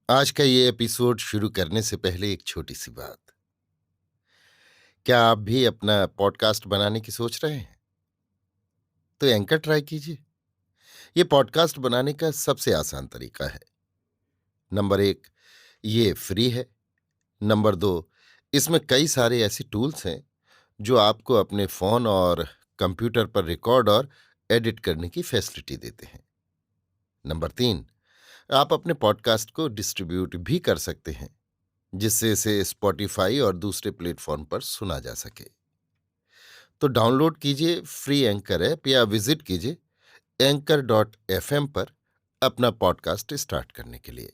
आज का ये एपिसोड शुरू करने से पहले एक छोटी सी बात। क्या आप भी अपना पॉडकास्ट बनाने की सोच रहे हैं? तो एंकर ट्राई कीजिए। ये पॉडकास्ट बनाने का सबसे आसान तरीका है। नंबर एक, ये फ्री है। नंबर दो, इसमें कई सारे ऐसे टूल्स हैं जो आपको अपने फोन और कंप्यूटर पर रिकॉर्ड और एडिट करने की फैसिलिटी देते हैं। नंबर तीन, आप अपने पॉडकास्ट को डिस्ट्रीब्यूट भी कर सकते हैं, जिससे इसे स्पॉटिफाई और दूसरे प्लेटफॉर्म पर सुना जा सके। तो डाउनलोड कीजिए फ्री एंकर ऐप या विजिट कीजिए anchor.fm पर अपना पॉडकास्ट स्टार्ट करने के लिए।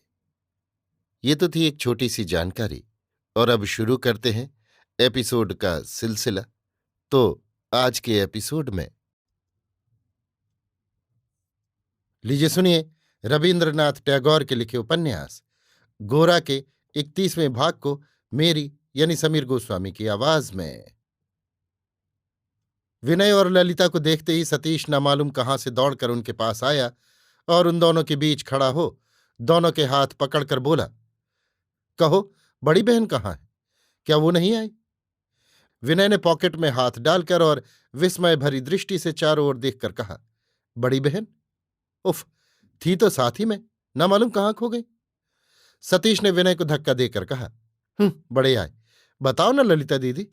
ये तो थी एक छोटी सी जानकारी, और अब शुरू करते हैं एपिसोड का सिलसिला। तो आज के एपिसोड में लीजिए सुनिए रविंद्रनाथ टैगोर के लिखे उपन्यास गोरा के 31वें भाग को मेरी यानी समीर गोस्वामी की आवाज में। विनय और ललिता को देखते ही सतीश न मालूम कहाँ से दौड़कर उनके पास आया और उन दोनों के बीच खड़ा हो दोनों के हाथ पकड़कर बोला, कहो, बड़ी बहन कहाँ है? क्या वो नहीं आई? विनय ने पॉकेट में हाथ डालकर और विस्मय भरी दृष्टि से चारों ओर देखकर कहा, बड़ी बहन? उफ, थी तो साथ ही में, न मालूम कहाँ खो गई। सतीश ने विनय को धक्का देकर कहा, बड़े आए, बताओ ना ललिता दीदी।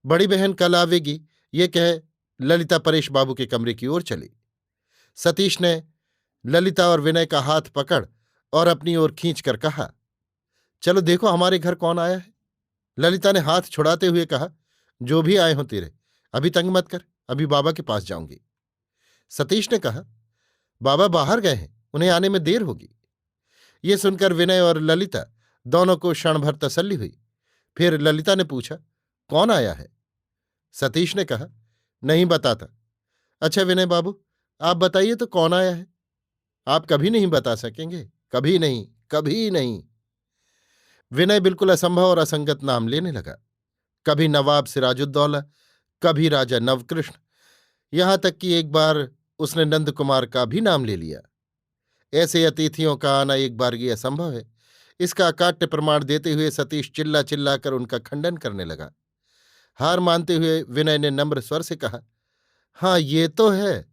बड़ी बहन कल आवेगी, ये कह ललिता परेश बाबू के कमरे की ओर चली। सतीश ने ललिता और विनय का हाथ पकड़ और अपनी ओर खींचकर कहा, चलो देखो हमारे घर कौन आया है। ललिता ने हाथ छुड़ाते हुए कहा, जो भी आए हों तेरे, अभी तंग मत कर, अभी बाबा के पास जाऊंगी। सतीश ने कहा, बाबा बाहर गए हैं, उन्हें आने में देर होगी। ये सुनकर विनय और ललिता दोनों को क्षण भर तसल्ली हुई। फिर ललिता ने पूछा, कौन आया है? सतीश ने कहा, नहीं बताता। अच्छा विनय बाबू, आप बताइए तो कौन आया है? आप कभी नहीं बता सकेंगे, कभी नहीं, कभी नहीं। विनय बिल्कुल असंभव और असंगत नाम लेने लगा। कभी नवाब सिराजुद्दौला, कभी राजा नवकृष्ण, यहां तक कि एक बार उसने नंद कुमार का भी नाम ले लिया। ऐसे अतिथियों का आना एक बारगी असंभव है, इसका अकाट्य प्रमाण देते हुए सतीश चिल्ला चिल्ला कर उनका खंडन करने लगा। हार मानते हुए विनय ने नम्र स्वर से कहा, हाँ ये तो है,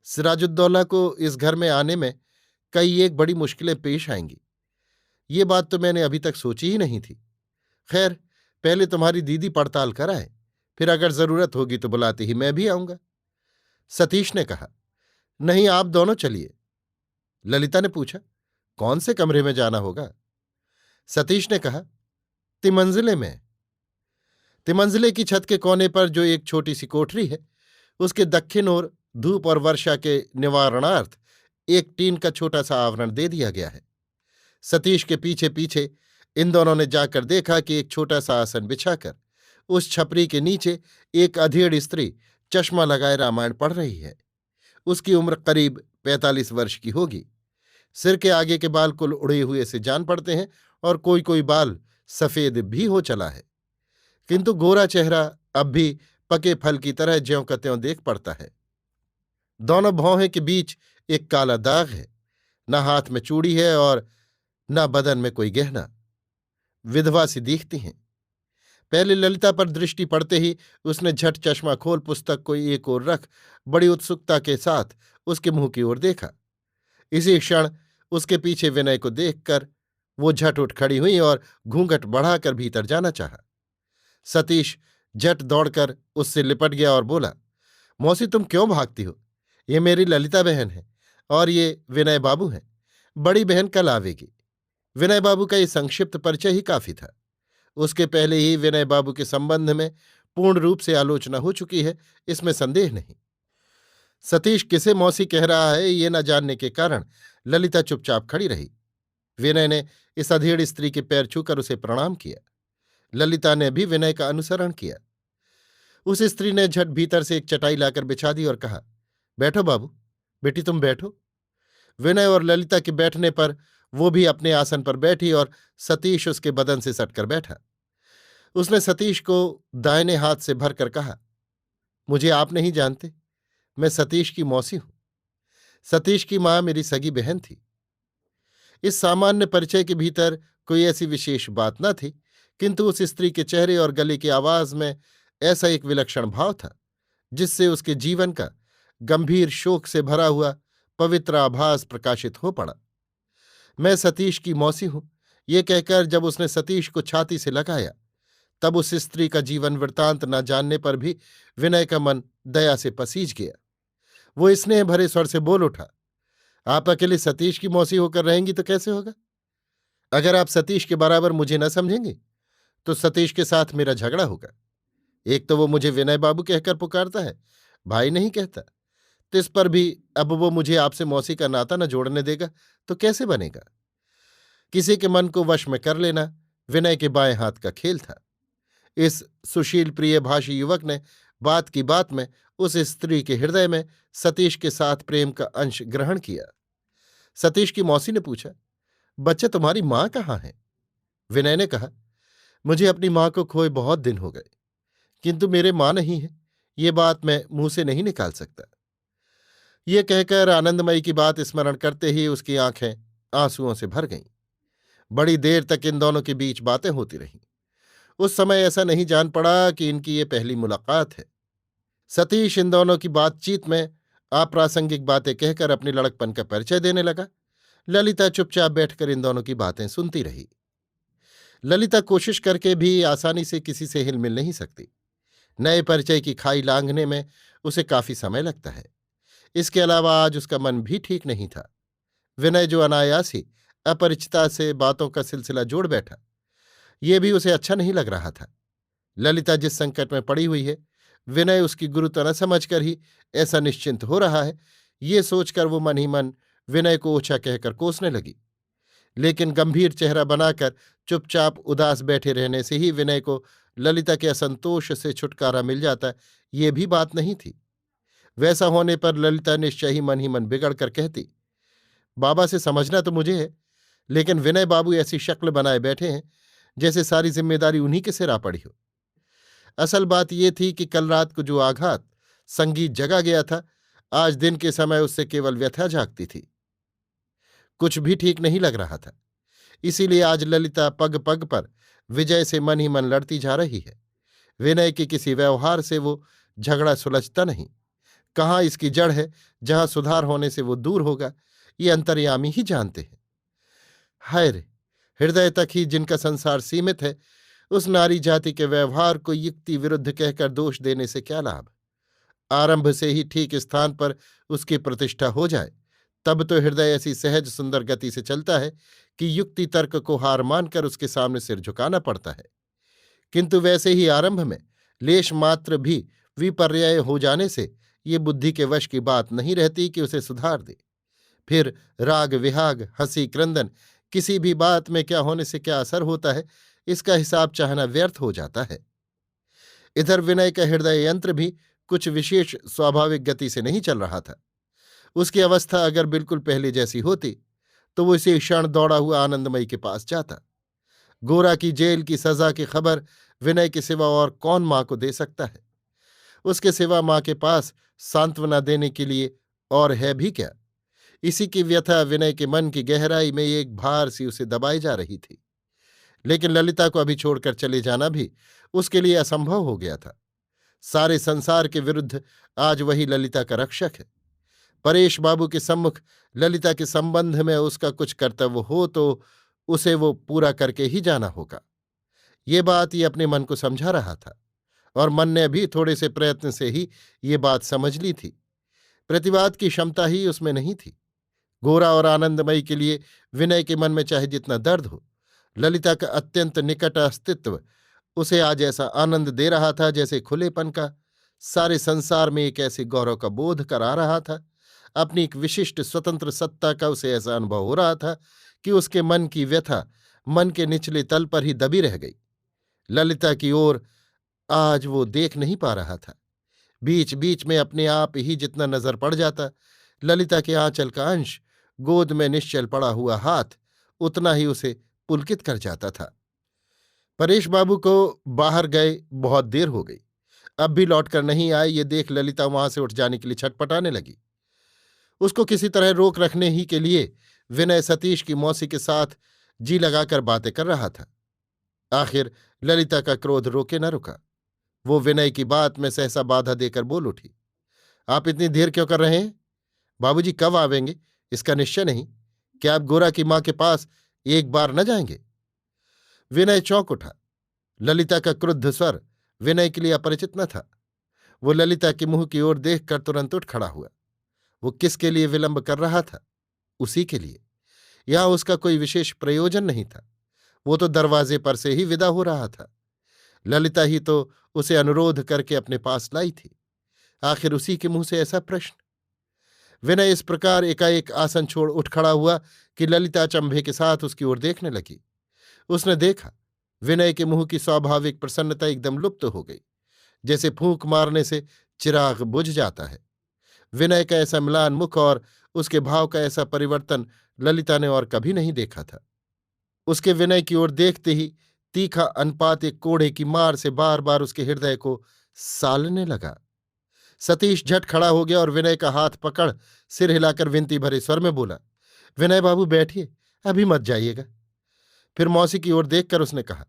सिराजुद्दौला को इस घर में आने में कई एक बड़ी मुश्किलें पेश आएंगी। ये बात तो मैंने अभी तक सोची ही नहीं थी। खैर, पहले तुम्हारी दीदी पड़ताल कराए, फिर अगर जरूरत होगी तो बुलाते ही मैं भी आऊंगा। सतीश ने कहा, नहीं आप दोनों चलिए। ललिता ने पूछा, कौन से कमरे में जाना होगा? सतीश ने कहा, तिमंजिले में। तिमंजिले की छत के कोने पर जो एक छोटी सी कोठरी है, उसके दक्षिण ओर धूप और वर्षा के निवारणार्थ एक टीन का छोटा सा आवरण दे दिया गया है। सतीश के पीछे पीछे इन दोनों ने जाकर देखा कि एक छोटा सा आसन बिछाकर उस छपरी के नीचे एक अधेड़ स्त्री चश्मा लगाए रामायण पढ़ रही है। उसकी उम्र करीब 45 वर्ष की होगी। सिर के आगे के बाल कुल उड़े हुए से जान पड़ते हैं और कोई कोई बाल सफेद भी हो चला है, किंतु गोरा चेहरा अब भी पके फल की तरह ज्यों का त्यों देख पड़ता है। दोनों भौहें के बीच एक काला दाग है। न हाथ में चूड़ी है और न बदन में कोई गहना। विधवा सी दिखती हैं। पहले ललिता पर दृष्टि पड़ते ही उसने झट चश्मा खोल पुस्तक को एक ओर रख बड़ी उत्सुकता के साथ उसके मुंह की ओर देखा। इसी क्षण उसके पीछे विनय को देखकर वो झट उठ खड़ी हुई और घूंघट बढ़ाकर भीतर जाना चाहा। सतीश झट दौड़कर उससे लिपट गया और बोला, मौसी तुम क्यों भागती हो? ये मेरी ललिता बहन है और ये विनय बाबू हैं। बड़ी बहन कल आवेगी। विनय बाबू का ये संक्षिप्त परिचय ही काफी था। उसके पहले ही विनय बाबू के संबंध में पूर्ण रूप से आलोचना हो चुकी है, इसमें संदेह नहीं। सतीश किसे मौसी कह रहा है ये न जानने के कारण ललिता चुपचाप खड़ी रही। विनय ने इस अधेड़ स्त्री के पैर छूकर उसे प्रणाम किया। ललिता ने भी विनय का अनुसरण किया। उस स्त्री ने झट भीतर से एक चटाई लाकर बिछा दी और कहा, बैठो बाबू, बेटी तुम बैठो। विनय और ललिता के बैठने पर वो भी अपने आसन पर बैठी और सतीश उसके बदन से सटकर बैठा। उसने सतीश को दाहिने हाथ से भरकर कहा, मुझे आप नहीं जानते, मैं सतीश की मौसी हूं। सतीश की मां मेरी सगी बहन थी। इस सामान्य परिचय के भीतर कोई ऐसी विशेष बात न थी, किंतु उस स्त्री के चेहरे और गले की आवाज में ऐसा एक विलक्षण भाव था जिससे उसके जीवन का गंभीर शोक से भरा हुआ पवित्र आभास प्रकाशित हो पड़ा। मैं सतीश की मौसी हूं, ये कहकर जब उसने सतीश को छाती से लगाया, तब उस स्त्री का जीवन वृत्तांत न जानने पर भी विनय का मन दया से पसीज गया। वो स्नेह भरे स्वर से बोल उठा, आप अकेले सतीश की मौसी होकर रहेंगी तो कैसे होगा? अगर आप सतीश के बराबर मुझे न समझेंगे तो सतीश के साथ मेरा झगड़ा होगा। एक तो वो मुझे विनय बाबू कहकर पुकारता है, भाई नहीं कहता, तो इस पर भी अब वो मुझे आपसे मौसी का नाता न जोड़ने देगा तो कैसे बनेगा? किसी के मन को वश में कर लेना विनय के बाएं हाथ का खेल था। इस सुशील प्रिय भाषी युवक ने बात की बात में उस स्त्री के हृदय में सतीश के साथ प्रेम का अंश ग्रहण किया। सतीश की मौसी ने पूछा, बच्चा तुम्हारी मां कहाँ है? विनय ने कहा, मुझे अपनी मां को खोए बहुत दिन हो गए, किंतु मेरे मां नहीं है, ये बात मैं मुंह से नहीं निकाल सकता। ये कहकर आनंदमयी की बात स्मरण करते ही उसकी आंखें आंसुओं से भर गईं। बड़ी देर तक इन दोनों के बीच बातें होती रहीं। उस समय ऐसा नहीं जान पड़ा कि इनकी ये पहली मुलाकात है। सतीश इन दोनों की बातचीत में अप्रासंगिक बातें कहकर अपने लड़कपन का परिचय देने लगा। ललिता चुपचाप बैठकर इन दोनों की बातें सुनती रही। ललिता कोशिश करके भी आसानी से किसी से हिलमिल नहीं सकती। नए परिचय की खाई लांघने में उसे काफी समय लगता है। इसके अलावा आज उसका मन भी ठीक नहीं था। विनय जो अनायास ही अपरिचिता से बातों का सिलसिला जोड़ बैठा, ये भी उसे अच्छा नहीं लग रहा था। ललिता जिस संकट में पड़ी हुई है, विनय उसकी गुरुता न समझकर ही ऐसा निश्चिंत हो रहा है, ये सोचकर वो मन ही मन विनय को ओछा कहकर कोसने लगी। लेकिन गंभीर चेहरा बनाकर चुपचाप उदास बैठे रहने से ही विनय को ललिता के असंतोष से छुटकारा मिल जाता, ये भी बात नहीं थी। वैसा होने पर ललिता निश्चय ही मन बिगड़ कर कहती, बाबा से समझना तो मुझे है, लेकिन विनय बाबू ऐसी शक्ल बनाए बैठे हैं जैसे सारी जिम्मेदारी उन्हीं के सिर आ पड़ी हो। असल बात यह थी कि कल रात को जो आघात संगीत जगा गया था, आज दिन के समय उससे केवल व्यथा जागती थी। कुछ भी ठीक नहीं लग रहा था। इसीलिए आज ललिता पग पग पर विजय से मन ही मन लड़ती जा रही है। विनय के किसी व्यवहार से वो झगड़ा सुलझता नहीं। कहाँ इसकी जड़ है जहां सुधार होने से वो दूर होगा, ये अंतर्यामी ही जानते हैं। हाय रे, हृदय तक ही जिनका संसार सीमित है, उस नारी जाति के व्यवहार को युक्ति विरुद्ध कहकर दोष देने से क्या लाभ? आरंभ से ही ठीक स्थान पर उसकी प्रतिष्ठा हो जाए, तब तो हृदय ऐसी सहज सुंदर गति से चलता है कि युक्ति तर्क को हार मानकर उसके सामने सिर झुकाना पड़ता है। किंतु वैसे ही आरंभ में लेश मात्र भी विपर्यय हो जाने से ये बुद्धि के वश की बात नहीं रहती कि उसे सुधार दे। फिर राग विहाग हंसी क्रंदन किसी भी बात में क्या होने से क्या असर होता है, इसका हिसाब चाहना व्यर्थ हो जाता है। इधर विनय का हृदय यंत्र भी कुछ विशेष स्वाभाविक गति से नहीं चल रहा था। उसकी अवस्था अगर बिल्कुल पहले जैसी होती तो वो इसी क्षण दौड़ा हुआ आनंदमयी के पास जाता। गोरा की जेल की सजा की खबर विनय के सिवा और कौन मां को दे सकता है? उसके सिवा मां के पास सांत्वना देने के लिए और है भी क्या? इसी की व्यथा विनय के मन की गहराई में एक भार सी उसे दबाई जा रही थी। लेकिन ललिता को अभी छोड़कर चले जाना भी उसके लिए असंभव हो गया था। सारे संसार के विरुद्ध आज वही ललिता का रक्षक है। परेश बाबू के सम्मुख ललिता के संबंध में उसका कुछ कर्तव्य हो तो उसे वो पूरा करके ही जाना होगा। ये बात ये अपने मन को समझा रहा था, और मन ने भी थोड़े से प्रयत्न से ही ये बात समझ ली थी। प्रतिवाद की क्षमता ही उसमें नहीं थी। गोरा और आनंदमयी के लिए विनय के मन में चाहे जितना दर्द हो, ललिता का अत्यंत निकट अस्तित्व उसे आज ऐसा आनंद दे रहा था जैसे खुलेपन का, सारे संसार में एक ऐसे गौरव का बोध करा रहा था। अपनी एक विशिष्ट स्वतंत्र सत्ता का उसे ऐसा अनुभव हो रहा था कि उसके मन की व्यथा मन के निचले तल पर ही दबी रह गई। ललिता की ओर आज वो देख नहीं पा रहा था। बीच बीच में अपने आप ही जितना नजर पड़ जाता, ललिता के आंचल का अंश, गोद में निश्चल पड़ा हुआ हाथ, उतना ही उसे पुलकित कर जाता था। परेश बाबू को बाहर गए बहुत देर हो गई, अब भी लौटकर नहीं आए, ये देख ललिता वहां से उठ जाने के लिए छटपटाने लगी। उसको किसी तरह रोक रखने ही के लिए विनय सतीश की मौसी के साथ जी लगाकर बातें कर रहा था। आखिर ललिता का क्रोध रोके न रुका। वो विनय की बात में सहसा बाधा देकर बोल उठी, आप इतनी देर क्यों कर रहे हैं? बाबूजी कब आवेंगे इसका निश्चय नहीं। क्या आप गोरा की मां के पास एक बार न जाएंगे? विनय चौंक उठा। ललिता का क्रुद्ध स्वर विनय के लिए अपरिचित न था। वो ललिता के मुंह की ओर देखकर तुरंत उठ खड़ा हुआ। वो किसके लिए विलंब कर रहा था? उसी के लिए। यहां उसका कोई विशेष प्रयोजन नहीं था। वो तो दरवाजे पर से ही विदा हो रहा था। ललिता ही तो उसे अनुरोध करके अपने पास लाई थी। आखिर उसी के मुंह से ऐसा प्रश्न। विनय इस प्रकार एकाएक आसन छोड़ उठ खड़ा हुआ कि ललिता अचंभे के साथ उसकी ओर देखने लगी। उसने देखा, विनय के मुंह की स्वाभाविक प्रसन्नता एकदम लुप्त हो गई, जैसे फूंक मारने से चिराग बुझ जाता है। विनय का ऐसा म्लान मुख और उसके भाव का ऐसा परिवर्तन ललिता ने और कभी नहीं देखा था। उसके विनय की ओर देखते ही तीखा अनुपात एक कोड़े की मार से बार बार उसके हृदय को सालने लगा। सतीश झट खड़ा हो गया और विनय का हाथ पकड़ सिर हिलाकर विनती भरे स्वर में बोला, विनय बाबू बैठिए, अभी मत जाइएगा। फिर मौसी की ओर देखकर उसने कहा,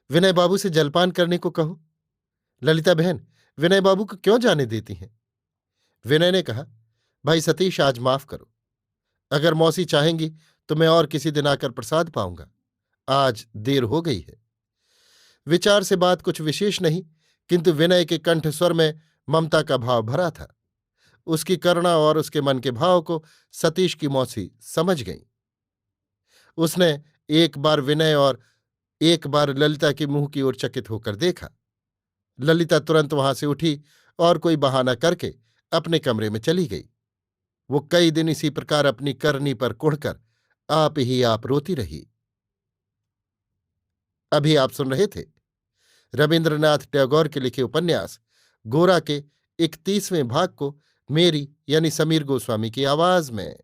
विनय बाबू से जलपान करने को कहो। ललिता बहन विनय बाबू को क्यों जाने देती हैं? विनय ने कहा, भाई सतीश आज माफ करो। अगर मौसी चाहेंगी तो मैं और किसी दिन आकर प्रसाद पाऊंगा। आज देर हो गई है। विचार से बात कुछ विशेष नहीं, किंतु विनय के कंठ स्वर में ममता का भाव भरा था। उसकी करुणा और उसके मन के भाव को सतीश की मौसी समझ गई। उसने एक बार विनय और एक बार ललिता के मुंह की ओर चकित होकर देखा। ललिता तुरंत वहां से उठी और कोई बहाना करके अपने कमरे में चली गई। वो कई दिन इसी प्रकार अपनी करनी पर कुढ़कर आप ही आप रोती रही। अभी आप सुन रहे थे रविन्द्रनाथ टैगोर के लिखे उपन्यास गोरा के 31वें भाग को मेरी यानी समीर गोस्वामी की आवाज में।